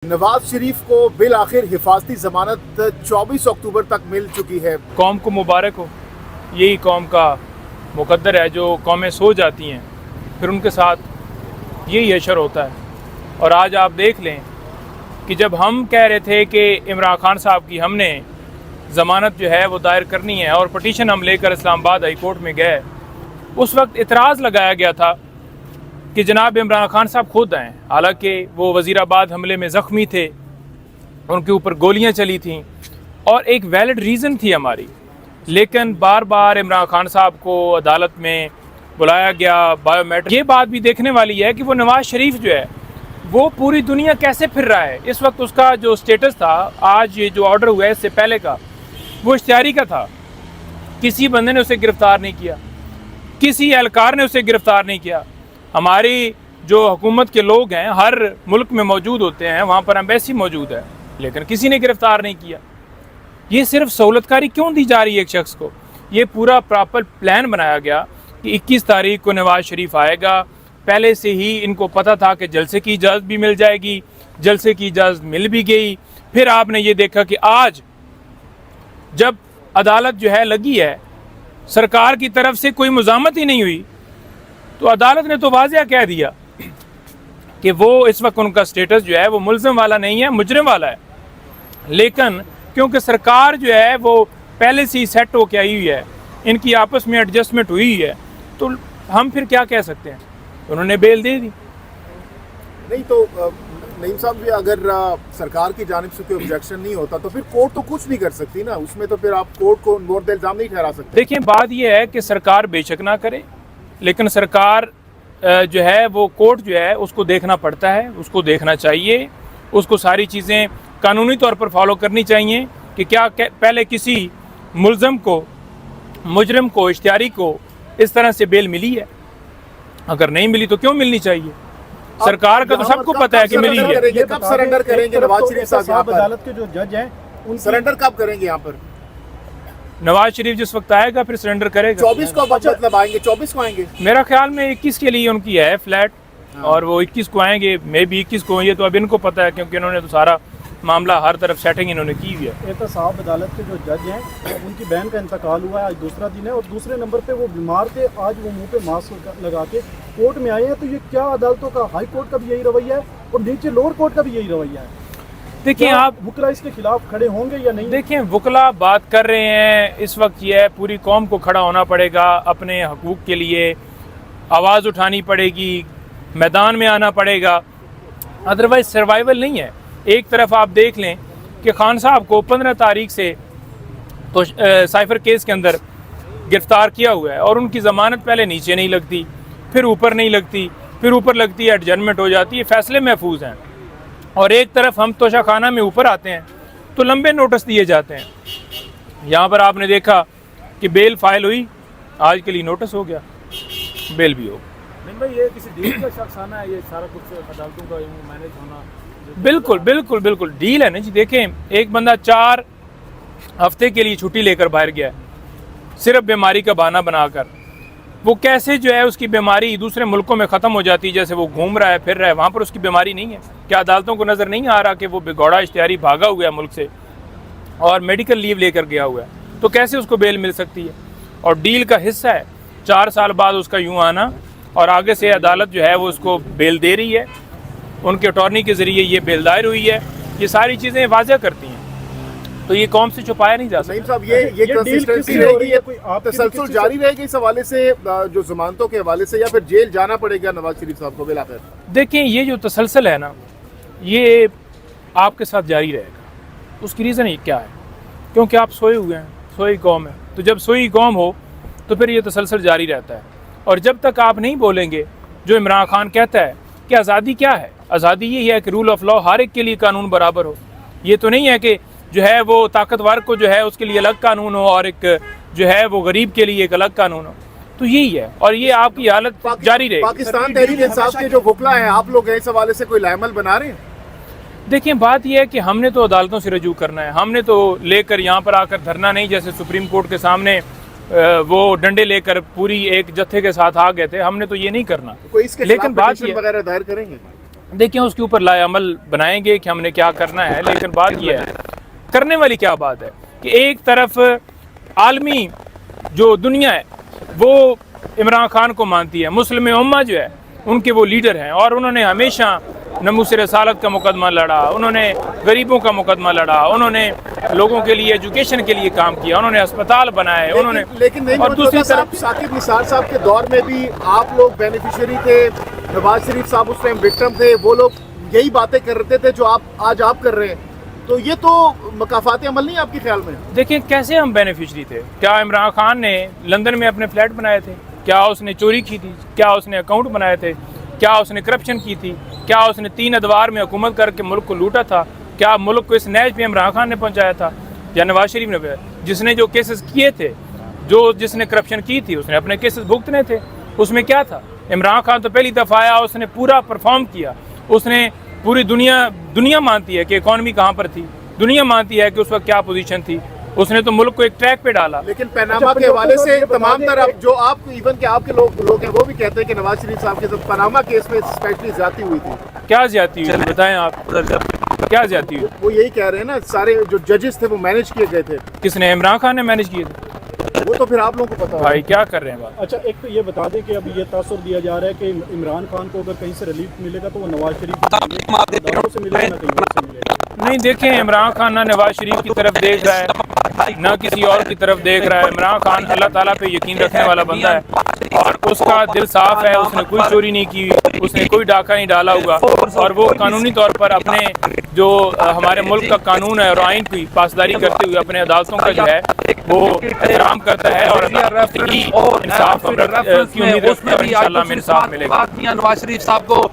نواز شریف کو بالآخر حفاظتی ضمانت 24 اکتوبر تک مل چکی ہے۔ قوم کو مبارک ہو، یہی قوم کا مقدر ہے۔ جو قومیں سو جاتی ہیں پھر ان کے ساتھ یہی حشر ہوتا ہے۔ اور آج آپ دیکھ لیں کہ جب ہم کہہ رہے تھے کہ عمران خان صاحب کی ہم نے ضمانت جو ہے وہ دائر کرنی ہے اور پٹیشن ہم لے کر اسلام آباد ہائی کورٹ میں گئے، اس وقت اعتراض لگایا گیا تھا کہ جناب عمران خان صاحب خود آئیں، حالانکہ وہ وزیر آباد حملے میں زخمی تھے، ان کے اوپر گولیاں چلی تھیں اور ایک ویلڈ ریزن تھی ہماری، لیکن بار بار عمران خان صاحب کو عدالت میں بلایا گیا بایو میٹرک۔ یہ بات بھی دیکھنے والی ہے کہ وہ نواز شریف جو ہے وہ پوری دنیا کیسے پھر رہا ہے۔ اس وقت اس کا جو سٹیٹس تھا، آج یہ جو آرڈر ہوا ہے اس سے پہلے کا، وہ اشتہاری کا تھا۔ کسی بندے نے اسے گرفتار نہیں کیا، کسی اہلکار نے اسے گرفتار نہیں کیا۔ ہماری جو حکومت کے لوگ ہیں ہر ملک میں موجود ہوتے ہیں، وہاں پر ایمبیسی موجود ہے، لیکن کسی نے گرفتار نہیں کیا۔ یہ صرف سہولت کاری کیوں دی جا رہی ہے ایک شخص کو؟ یہ پورا پراپر پلان بنایا گیا کہ 21 تاریخ کو نواز شریف آئے گا۔ پہلے سے ہی ان کو پتہ تھا کہ جلسے کی اجازت بھی مل جائے گی، جلسے کی اجازت مل بھی گئی۔ پھر آپ نے یہ دیکھا کہ آج جب عدالت جو ہے لگی ہے، سرکار کی طرف سے کوئی مزاحمت ہی نہیں ہوئی، تو عدالت نے تو واضح کہہ دیا کہ وہ اس وقت ان کا سٹیٹس جو ہے وہ ملزم والا نہیں ہے، مجرم والا ہے۔ لیکن کیونکہ سرکار جو ہے وہ پہلے سے ہی سیٹ ہو کے آئی ہوئی ہے، ان کی آپس میں ایڈجسٹمنٹ ہوئی ہے، تو ہم پھر کیا کہہ سکتے ہیں؟ انہوں نے بیل دے دی۔ نہیں تو نعیم صاحب بھی اگر سرکار کی جانب سے کوئی آبجیکشن نہیں ہوتا تو پھر کورٹ تو کچھ نہیں کر سکتی نا، اس میں تو پھر آپ کورٹ کو مورد الزام نہیں ٹھہرا سکتے۔ دیکھیں، بات یہ ہے کہ سرکار بے شک نہ کرے، لیکن سرکار جو ہے وہ کورٹ جو ہے اس کو دیکھنا پڑتا ہے، اس کو دیکھنا چاہیے، اس کو ساری چیزیں قانونی طور پر فالو کرنی چاہیے کہ کیا پہلے کسی ملزم کو، مجرم کو، اشتہاری کو اس طرح سے بیل ملی ہے؟ اگر نہیں ملی تو کیوں ملنی چاہیے؟ سرکار کا تو سب کو پتہ ہے کہ ملی ہے۔ کب سرنڈر کریں گے نواز شریف صاحب؟ عدالت کے جو جج ہیں ان سرنڈر کب کریں گے یہاں پر؟ نواز شریف جس وقت آئے گا پھر سرنڈر کرے گا۔ 24 کو مطلب آئیں گے، 24 کو آئیں گے؟ میرا خیال میں 21 کے لیے ان کی ہے فلیٹ، اور وہ 21 کو آئیں گے، میں بھی 21 کو یہ تو اب ان کو پتہ ہے، کیونکہ انہوں نے تو سارا معاملہ ہر طرف سیٹنگ انہوں نے کی ہوئی ہے۔ احتساب عدالت کے جو جج ہیں ان کی بہن کا انتقال ہوا ہے، آج دوسرا دن ہے، اور دوسرے نمبر پہ وہ بیمار تھے، آج وہ منہ پہ ماسک لگا کے کورٹ میں آئے ہیں۔ تو یہ کیا عدالتوں کا، ہائی کورٹ کا بھی یہی رویہ ہے اور نیچے لوور کورٹ کا بھی یہی رویہ ہے؟ دیکھیں آپ وکلا اس کے خلاف کھڑے ہوں گے یا نہیں؟ دیکھیں، وکلا بات کر رہے ہیں، اس وقت یہ ہے پوری قوم کو کھڑا ہونا پڑے گا، اپنے حقوق کے لیے آواز اٹھانی پڑے گی، میدان میں آنا پڑے گا، ادروائز سروائیول نہیں ہے۔ ایک طرف آپ دیکھ لیں کہ خان صاحب کو 15 تاریخ سے تو سائفر کیس کے اندر گرفتار کیا ہوا ہے، اور ان کی ضمانت پہلے نیچے نہیں لگتی، پھر اوپر نہیں لگتی، پھر اوپر لگتی ہے ایڈجرمنٹ ہو جاتی ہے، فیصلے محفوظ ہیں۔ اور ایک طرف ہم توشہ خانہ میں اوپر آتے ہیں تو لمبے نوٹس دیے جاتے ہیں۔ یہاں پر آپ نے دیکھا کہ بیل فائل ہوئی، آج کے لیے نوٹس ہو گیا، بیل بھی ہو۔ نہیں بھائی، یہ کسی ڈیل کا شخص آنا ہے، یہ سارا کچھ عدالتوں کا مینیج ہونا؟ بالکل بالکل بالکل ڈیل ہے نا جی۔ دیکھیں، ایک بندہ 4 ہفتے کے لیے چھٹی لے کر باہر گیا ہے، صرف بیماری کا بہانہ بنا کر، وہ کیسے جو ہے اس کی بیماری دوسرے ملکوں میں ختم ہو جاتی ہے، جیسے وہ گھوم رہا ہے، پھر رہا ہے، وہاں پر اس کی بیماری نہیں ہے؟ کیا عدالتوں کو نظر نہیں آ رہا کہ وہ بگوڑا اشتہاری بھاگا ہوا ہے ملک سے اور میڈیکل لیو لے کر گیا ہوا ہے؟ تو کیسے اس کو بیل مل سکتی ہے؟ اور ڈیل کا حصہ ہے 4 سال بعد اس کا یوں آنا، اور آگے سے عدالت جو ہے وہ اس کو بیل دے رہی ہے، ان کے اٹارنی کے ذریعے یہ بیل دائر ہوئی ہے۔ یہ ساری چیزیں واضح کرتی ہیں، تو یہ قوم سے چھپایا نہیں جا سکتا۔ نعیم صاحب، یہ کنسسٹنسی رہے گی، یہ تسلسل جاری رہے گی اس حوالے سے، جو ضمانتوں کے حوالے سے، یا پھر جیل جانا پڑے گا نواز شریف صاحب کو بالآخر؟ دیکھیں، یہ جو تسلسل ہے نا، یہ آپ کے ساتھ جاری رہے گا۔ اس کی ریزن یہ کیا ہے؟ کیونکہ آپ سوئے ہوئے ہیں، سوئی قوم ہے، تو جب سوئی قوم ہو تو پھر یہ تسلسل جاری رہتا ہے۔ اور جب تک آپ نہیں بولیں گے، جو عمران خان کہتا ہے کہ آزادی کیا ہے، آزادی یہ ہے کہ رول آف لا ہر ایک کے لیے قانون برابر ہو۔ یہ تو نہیں ہے کہ جو ہے وہ طاقتور کو جو ہے اس کے لیے الگ قانون ہو اور ایک جو ہے وہ غریب کے لیے ایک الگ قانون ہو۔ تو یہی ہے، اور یہ آپ کی حالت جاری رہے گی۔ پاکستان تحریک انصاف کے جو وکلا ہیں، آپ لوگ اس حوالے سے کوئی لائحہ عمل بنا رہے ہیں؟ دیکھیں، بات یہ ہے کہ ہم نے تو عدالتوں سے رجوع کرنا ہے، ہم نے تو لے کر یہاں پر آ کر دھرنا نہیں، جیسے سپریم کورٹ کے سامنے وہ ڈنڈے لے کر پوری ایک جتھے کے ساتھ آ گئے تھے، ہم نے تو یہ نہیں کرنا۔ کوئی اس کے لیکن خلاف بات پٹیشن یہ وغیرہ دائر کریں گے؟ دیکھیں اس کے اوپر لائے عمل بنائیں گے کہ ہم نے کیا کرنا ہے، لیکن بات یہ ہے کرنے والی کیا بات ہے کہ ایک طرف عالمی جو دنیا ہے وہ عمران خان کو مانتی ہے، مسلم امہ جو ہے ان کے وہ لیڈر ہیں، اور انہوں نے ہمیشہ ناموس رسالت کا مقدمہ لڑا، انہوں نے غریبوں کا مقدمہ لڑا، انہوں نے لوگوں کے لیے ایجوکیشن کے لیے کام کیا، انہوں نے اسپتال بنائے، انہوں نے لیکن نہیں اور دوسری طرف ثاقب نثار صاحب کے دور میں بھی آپ لوگ بینیفیشری تھے، نواز شریف صاحب اس ٹائم وکٹم تھے، وہ لوگ یہی باتیں کرتے تھے جو آج آپ کر رہے ہیں، تو یہ تو مکافاتی عمل نہیں آپ کے خیال میں؟ دیکھیں کیسے ہم بینیفیشری تھے، کیا عمران خان نے لندن میں اپنے فلیٹ بنائے تھے؟ کیا اس نے چوری کی تھی؟ کیا اس نے اکاؤنٹ بنائے تھے؟ کیا اس نے کرپشن کی تھی؟ کیا اس نے 3 ادوار میں حکومت کر کے ملک کو لوٹا تھا؟ کیا ملک کو اس نیج پہ عمران خان نے پہنچایا تھا یا نواز شریف نے؟ جس نے جو کیسز کیے تھے، جس نے کرپشن کی تھی، اس نے اپنے کیسز بھگتنے تھے، اس میں کیا تھا؟ عمران خان تو پہلی دفعہ آیا، اس نے پورا پرفارم کیا، اس نے پوری دنیا مانتی ہے کہ اکانومی کہاں پر تھی، دنیا مانتی ہے کہ اس وقت کیا پوزیشن تھی، اس نے تو ملک کو ایک ٹریک پہ ڈالا۔ لیکن پاناما کے حوالے سے تمام طرح جو آپ ایون کہ آپ کے لوگ ہیں وہ بھی کہتے ہیں کہ نواز شریف صاحب کے ساتھ پاناما کیس میں اسپیشلی زیادتی ہوئی تھی۔ کیا زیادتی ہوئی بتائیں آپ، کیا زیادتی ہوئی؟ وہ یہی کہہ رہے ہیں نا، سارے جو ججز تھے وہ مینج کیے گئے تھے۔ کس نے؟ عمران خان نے مینج کیے تھے۔ وہ تو پھر آپ لوگوں کو پتا ہے بھائی کیا کر رہے ہیں بات؟ اچھا ایک تو یہ بتا دیں کہ اب یہ تاثر دیا جا رہا ہے کہ عمران خان کو اگر کہیں سے ریلیف ملے گا تو وہ نواز شریف سے ملے گا، نہ کہیں اور سے ملے گا۔ نہیں دیکھیں، عمران خان نہ نواز شریف کی طرف دیکھ رہا ہے نہ کسی اور کی طرف دیکھ رہا ہے۔ عمران خان اللہ تعالیٰ پہ یقین رکھنے والا بندہ ہے اور اس کا دل صاف ہے، اس نے کوئی چوری نہیں کی، اس نے کوئی ڈاکہ نہیں ڈالا ہوگا، اور وہ قانونی طور پر اپنے جو ہمارے ملک کا قانون ہے اور آئین کی پاسداری کرتے ہوئے اپنے عدالتوں کا جو ہے وہ احترام کرتا ہے، اور انصاف کی امید رکھتا ہے، اور انشاءاللہ ہمیں انصاف ملے گا۔ نواز شریف صاحب کو